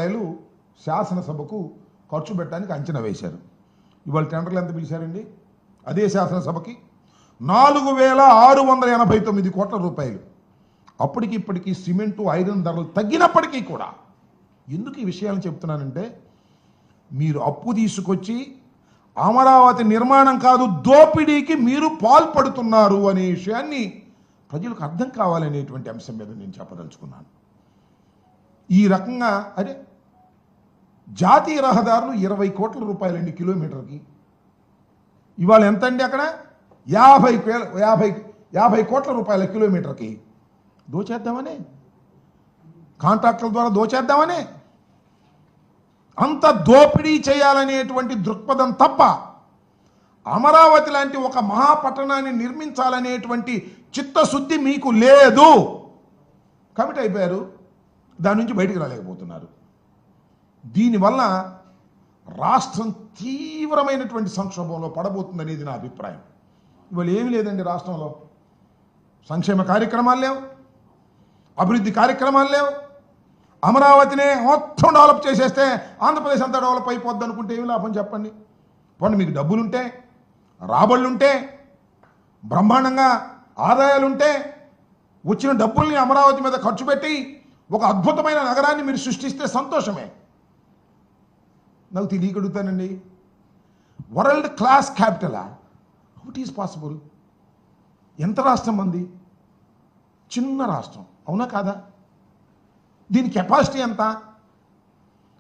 రూపాయలు శాసనసభకు ఖర్చు పెట్టడానికి అంచనా వేశారు. ఇవాళ టెండర్లు ఎంత పిలిచారండి? అదే శాసనసభకి 4,689 కోట్ల రూపాయలు. అప్పటికి ఇప్పటికీ సిమెంటు ఐరన్ ధరలు తగ్గినప్పటికీ కూడా ఎందుకు ఈ విషయాలను చెప్తున్నానంటే, మీరు అప్పు తీసుకొచ్చి అమరావతి నిర్మాణం కాదు దోపిడీకి మీరు పాల్పడుతున్నారు అనే విషయాన్ని ప్రజలకు అర్థం కావాలనేటువంటి అంశం మీద నేను చెప్పదలుచుకున్నాను. ఈ రకంగా అరే జాతీయ రహదారులు 20 కోట్ల రూపాయలండి కిలోమీటర్కి. ఇవాళ ఎంత అండి? అక్కడ 50 కోట్ల రూపాయల కిలోమీటర్కి. దోచేద్దామనే, కాంట్రాక్టుల ద్వారా దోచేద్దామనే, అంత దోపిడీ చేయాలనేటువంటి దృక్పథం తప్ప అమరావతి లాంటి ఒక మహాపట్టణాన్ని నిర్మించాలనేటువంటి చిత్తశుద్ధి మీకు లేదు. కమిట్ అయిపోయారు, దాని నుంచి బయటికి రాలేకపోతున్నారు. దీనివల్ల రాష్ట్రం తీవ్రమైనటువంటి సంక్షోభంలో పడబోతుందనేది నా అభిప్రాయం. ఇవాళ ఏమీ లేదండి రాష్ట్రంలో. సంక్షేమ కార్యక్రమాలు లేవు, అభివృద్ధి కార్యక్రమాలు లేవు. అమరావతినే మొత్తం డెవలప్ చేసేస్తే ఆంధ్రప్రదేశ్ అంతా డెవలప్ అయిపోద్ది అనుకుంటే ఏమి లాభం చెప్పండి? పోనీ మీకు డబ్బులుంటే, రాబడులుంటే, బ్రహ్మాండంగా ఆదాయాలుంటే వచ్చిన డబ్బుల్ని అమరావతి మీద ఖర్చు పెట్టి ఒక అద్భుతమైన నగరాన్ని మీరు సృష్టిస్తే సంతోషమే. నాకు తెలియగలుగుతానండి, వరల్డ్ క్లాస్ క్యాపిటలా? How it is possible? ఎంత రాష్ట్రం మంది? చిన్న రాష్ట్రం, అవునా కాదా? దీని కెపాసిటీ ఎంత?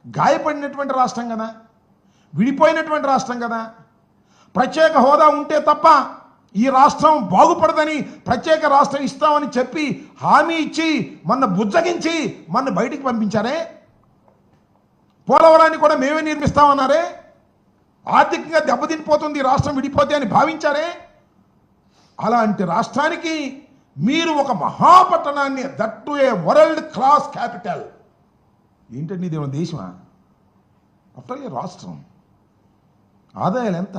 గాయపడినటువంటి రాష్ట్రం కదా, విడిపోయినటువంటి రాష్ట్రం కదా. ప్రత్యేక హోదా ఉంటే తప్ప ఈ రాష్ట్రం బాగుపడదని ప్రత్యేక రాష్ట్రం ఇస్తామని చెప్పి హామీ ఇచ్చి మన బుజ్జగించి మన బయటికి పంపించారే. పోలవరాన్ని కూడా మేమే నిర్మిస్తామన్నారే. ఆర్థికంగా దెబ్బతినిపోతుంది రాష్ట్రం విడిపోతే అని భావించారే. అలాంటి రాష్ట్రానికి మీరు ఒక మహాపట్టణాన్ని, that a world class capital, ఏంటండి ఇది? దేశమా? అప్పటికే రాష్ట్రం ఆదాయాలు ఎంత?